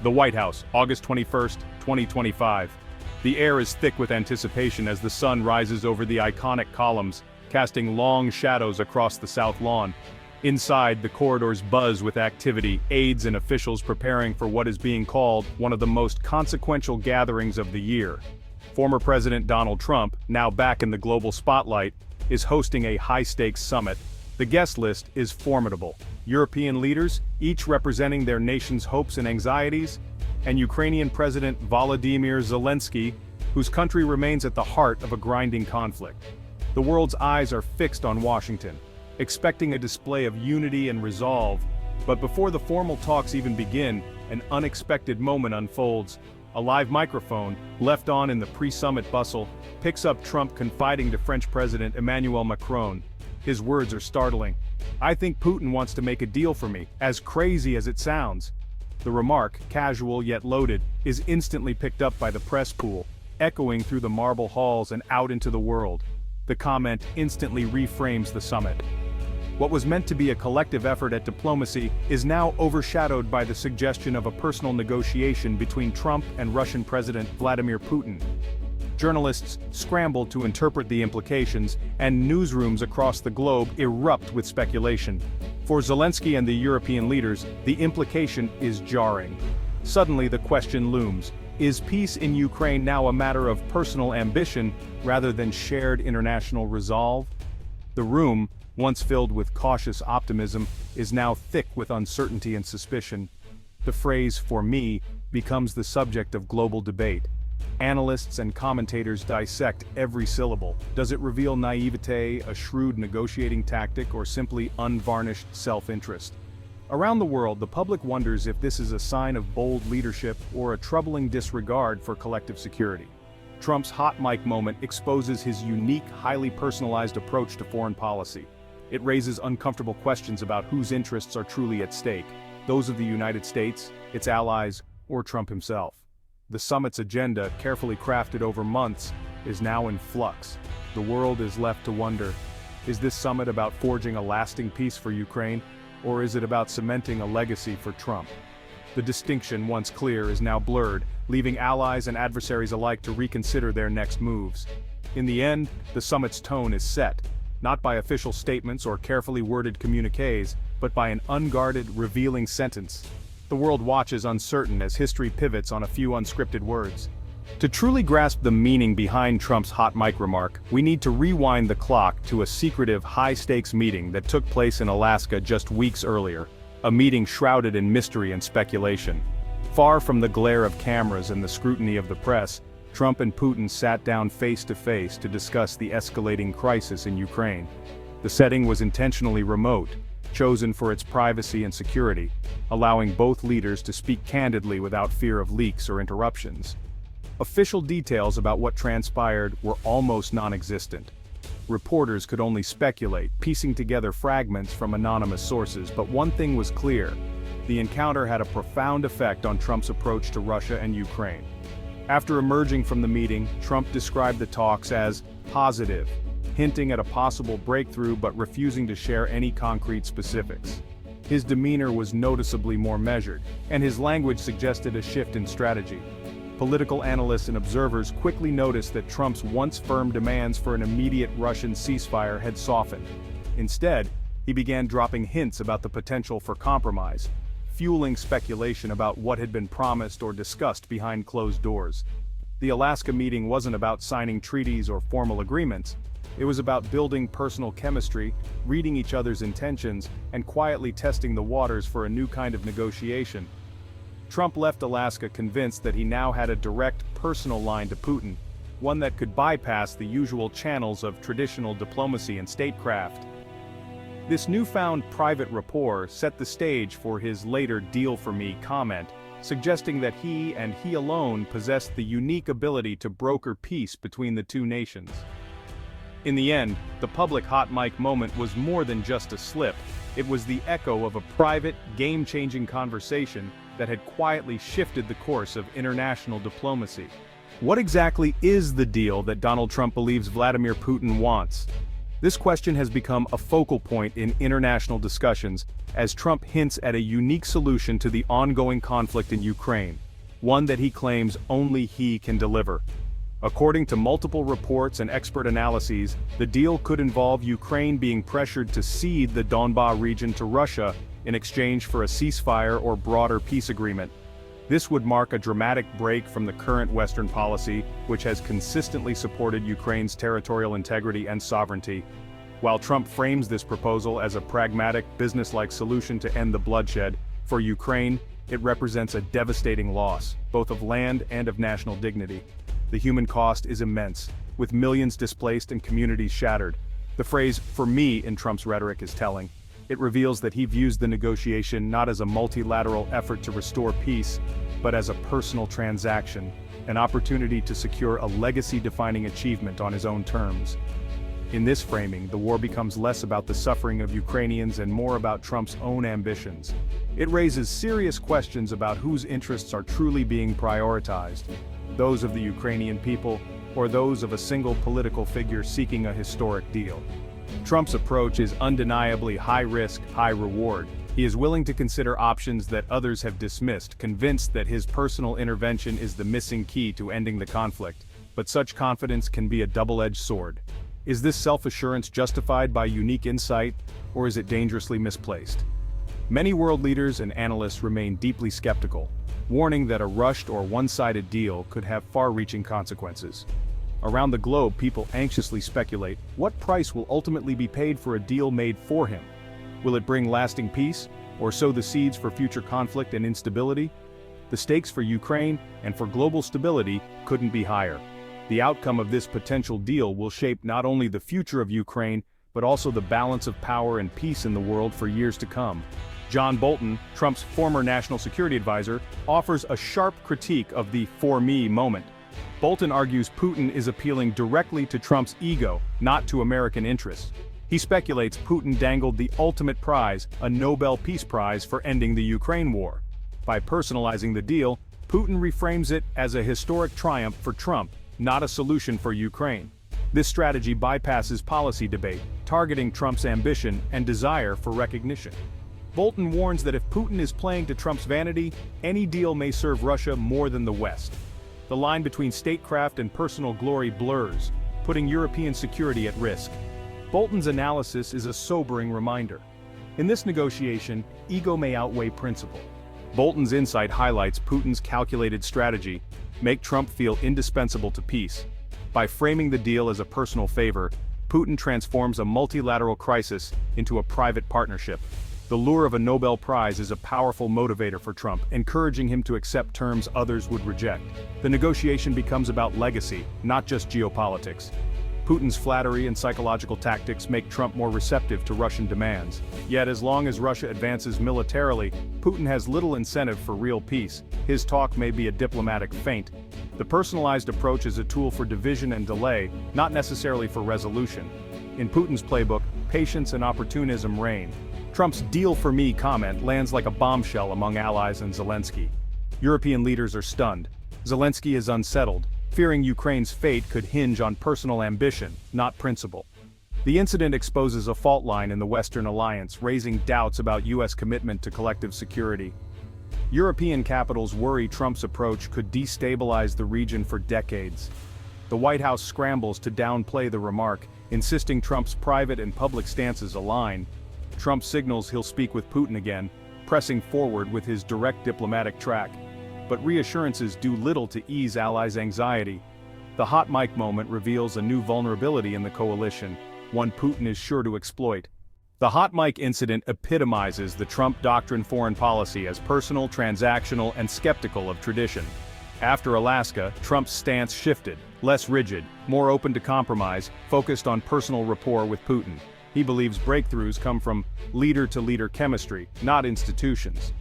The White House, August 21st, 2025. The air is thick with anticipation as the sun rises over the iconic columns, casting long shadows across the South Lawn. Inside, the corridors buzz with activity, aides and officials preparing for what is being called one of the most consequential gatherings of the year. Former President Donald Trump, now back in the global spotlight, is hosting a high-stakes summit. The guest list is formidable. European leaders, each representing their nation's hopes and anxieties, and Ukrainian President Volodymyr Zelensky, whose country remains at the heart of a grinding conflict. The world's eyes are fixed on Washington, expecting a display of unity and resolve. But before the formal talks even begin, an unexpected moment unfolds. A live microphone, left on in the pre-summit bustle, picks up Trump confiding to French President Emmanuel Macron. His words are startling. "I think Putin wants to make a deal for me, as crazy as it sounds." The remark, casual yet loaded, is instantly picked up by the press pool, echoing through the marble halls and out into the world. The comment instantly reframes the summit. What was meant to be a collective effort at diplomacy is now overshadowed by the suggestion of a personal negotiation between Trump and Russian President Vladimir Putin. Journalists scramble to interpret the implications, and newsrooms across the globe erupt with speculation. For Zelensky and the European leaders, the implication is jarring. Suddenly the question looms: is peace in Ukraine now a matter of personal ambition rather than shared international resolve? The room, once filled with cautious optimism, is now thick with uncertainty and suspicion. The phrase "for me" becomes the subject of global debate. Analysts and commentators dissect every syllable. Does it reveal naivete, a shrewd negotiating tactic, or simply unvarnished self-interest? Around the world, the public wonders if this is a sign of bold leadership or a troubling disregard for collective security. Trump's hot mic moment exposes his unique, highly personalized approach to foreign policy. It raises uncomfortable questions about whose interests are truly at stake: those of the United States, its allies, or Trump himself. The summit's agenda, carefully crafted over months, is now in flux. The world is left to wonder: is this summit about forging a lasting peace for Ukraine, or is it about cementing a legacy for Trump? The distinction, once clear, is now blurred, leaving allies and adversaries alike to reconsider their next moves. In the end, the summit's tone is set, not by official statements or carefully worded communiques, but by an unguarded, revealing sentence. The world watches uncertain as history pivots on a few unscripted words. To truly grasp the meaning behind Trump's hot mic remark, we need to rewind the clock to a secretive, high-stakes meeting that took place in Alaska just weeks earlier, a meeting shrouded in mystery and speculation. Far from the glare of cameras and the scrutiny of the press, Trump and Putin sat down face-to-face to discuss the escalating crisis in Ukraine. The setting was intentionally remote, chosen for its privacy and security, allowing both leaders to speak candidly without fear of leaks or interruptions. Official details about what transpired were almost non-existent. Reporters could only speculate, piecing together fragments from anonymous sources, but one thing was clear: the encounter had a profound effect on Trump's approach to Russia and Ukraine. After emerging from the meeting, Trump described the talks as positive, hinting at a possible breakthrough but refusing to share any concrete specifics. His demeanor was noticeably more measured, and his language suggested a shift in strategy. Political analysts and observers quickly noticed that Trump's once firm demands for an immediate Russian ceasefire had softened. Instead, he began dropping hints about the potential for compromise, fueling speculation about what had been promised or discussed behind closed doors. The Alaska meeting wasn't about signing treaties or formal agreements. It was about building personal chemistry, reading each other's intentions, and quietly testing the waters for a new kind of negotiation. Trump left Alaska convinced that he now had a direct, personal line to Putin, one that could bypass the usual channels of traditional diplomacy and statecraft. This newfound private rapport set the stage for his later "deal for me" comment, suggesting that he and he alone possessed the unique ability to broker peace between the two nations. In the end, the public hot mic moment was more than just a slip. It was the echo of a private, game-changing conversation that had quietly shifted the course of international diplomacy. What exactly is the deal that Donald Trump believes Vladimir Putin wants? This question has become a focal point in international discussions as Trump hints at a unique solution to the ongoing conflict in Ukraine, one that he claims only he can deliver. According to multiple reports and expert analyses, the deal could involve Ukraine being pressured to cede the Donbas region to Russia in exchange for a ceasefire or broader peace agreement. This would mark a dramatic break from the current Western policy, which has consistently supported Ukraine's territorial integrity and sovereignty. While Trump frames this proposal as a pragmatic, business-like solution to end the bloodshed, for Ukraine, it represents a devastating loss, both of land and of national dignity. The human cost is immense, with millions displaced and communities shattered. The phrase, "for me," in Trump's rhetoric is telling. It reveals that he views the negotiation not as a multilateral effort to restore peace, but as a personal transaction, an opportunity to secure a legacy-defining achievement on his own terms. In this framing, the war becomes less about the suffering of Ukrainians and more about Trump's own ambitions. It raises serious questions about whose interests are truly being prioritized, those of the Ukrainian people, or those of a single political figure seeking a historic deal. Trump's approach is undeniably high-risk, high-reward. He is willing to consider options that others have dismissed, convinced that his personal intervention is the missing key to ending the conflict. But such confidence can be a double-edged sword. Is this self-assurance justified by unique insight, or is it dangerously misplaced? Many world leaders and analysts remain deeply skeptical, warning that a rushed or one-sided deal could have far-reaching consequences. Around the globe, people anxiously speculate, what price will ultimately be paid for a deal made for him? Will it bring lasting peace, or sow the seeds for future conflict and instability? The stakes for Ukraine and for global stability couldn't be higher. The outcome of this potential deal will shape not only the future of Ukraine, but also the balance of power and peace in the world for years to come. John Bolton, Trump's former national security advisor, offers a sharp critique of the "for me" moment. Bolton argues Putin is appealing directly to Trump's ego, not to American interests. He speculates Putin dangled the ultimate prize, a Nobel Peace Prize for ending the Ukraine war. By personalizing the deal, Putin reframes it as a historic triumph for Trump, not a solution for Ukraine. This strategy bypasses policy debate, targeting Trump's ambition and desire for recognition. Bolton warns that if Putin is playing to Trump's vanity, any deal may serve Russia more than the West. The line between statecraft and personal glory blurs, putting European security at risk. Bolton's analysis is a sobering reminder. In this negotiation, ego may outweigh principle. Bolton's insight highlights Putin's calculated strategy: make Trump feel indispensable to peace. By framing the deal as a personal favor, Putin transforms a multilateral crisis into a private partnership. The lure of a Nobel Prize is a powerful motivator for Trump, encouraging him to accept terms others would reject. The negotiation becomes about legacy, not just geopolitics. Putin's flattery and psychological tactics make Trump more receptive to Russian demands. Yet as long as Russia advances militarily, Putin has little incentive for real peace. His talk may be a diplomatic feint. The personalized approach is a tool for division and delay, not necessarily for resolution. In Putin's playbook, patience and opportunism reign. Trump's "deal for me" comment lands like a bombshell among allies and Zelensky. European leaders are stunned. Zelensky is unsettled, fearing Ukraine's fate could hinge on personal ambition, not principle. The incident exposes a fault line in the Western alliance, raising doubts about U.S. commitment to collective security. European capitals worry Trump's approach could destabilize the region for decades. The White House scrambles to downplay the remark, insisting Trump's private and public stances align. Trump signals he'll speak with Putin again, pressing forward with his direct diplomatic track. But reassurances do little to ease allies' anxiety. The hot mic moment reveals a new vulnerability in the coalition, one Putin is sure to exploit. The hot mic incident epitomizes the Trump doctrine foreign policy as personal, transactional, and skeptical of tradition. After Alaska, Trump's stance shifted, less rigid, more open to compromise, focused on personal rapport with Putin. He believes breakthroughs come from leader-to-leader chemistry, not institutions.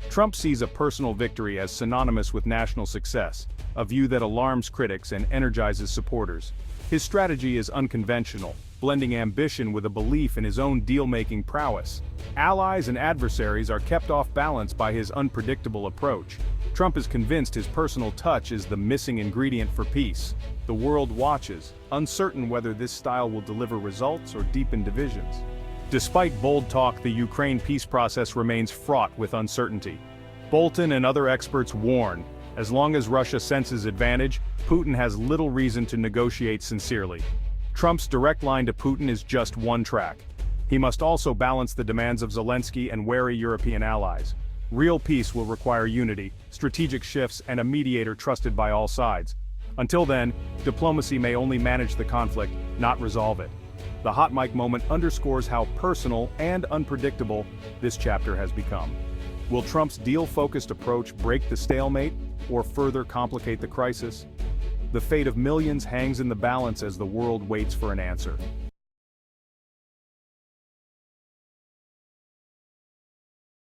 Trump sees a personal victory as synonymous with national success, a view that alarms critics and energizes supporters. His strategy is unconventional, blending ambition with a belief in his own deal-making prowess. Allies and adversaries are kept off balance by his unpredictable approach. Trump is convinced his personal touch is the missing ingredient for peace. The world watches, uncertain whether this style will deliver results or deepen divisions. Despite bold talk, the Ukraine peace process remains fraught with uncertainty. Bolton and other experts warn, as long as Russia senses advantage, Putin has little reason to negotiate sincerely. Trump's direct line to Putin is just one track. He must also balance the demands of Zelensky and wary European allies. Real peace will require unity, strategic shifts, and a mediator trusted by all sides. Until then, diplomacy may only manage the conflict, not resolve it. The hot mic moment underscores how personal and unpredictable this chapter has become. Will Trump's deal-focused approach break the stalemate or further complicate the crisis? The fate of millions hangs in the balance as the world waits for an answer.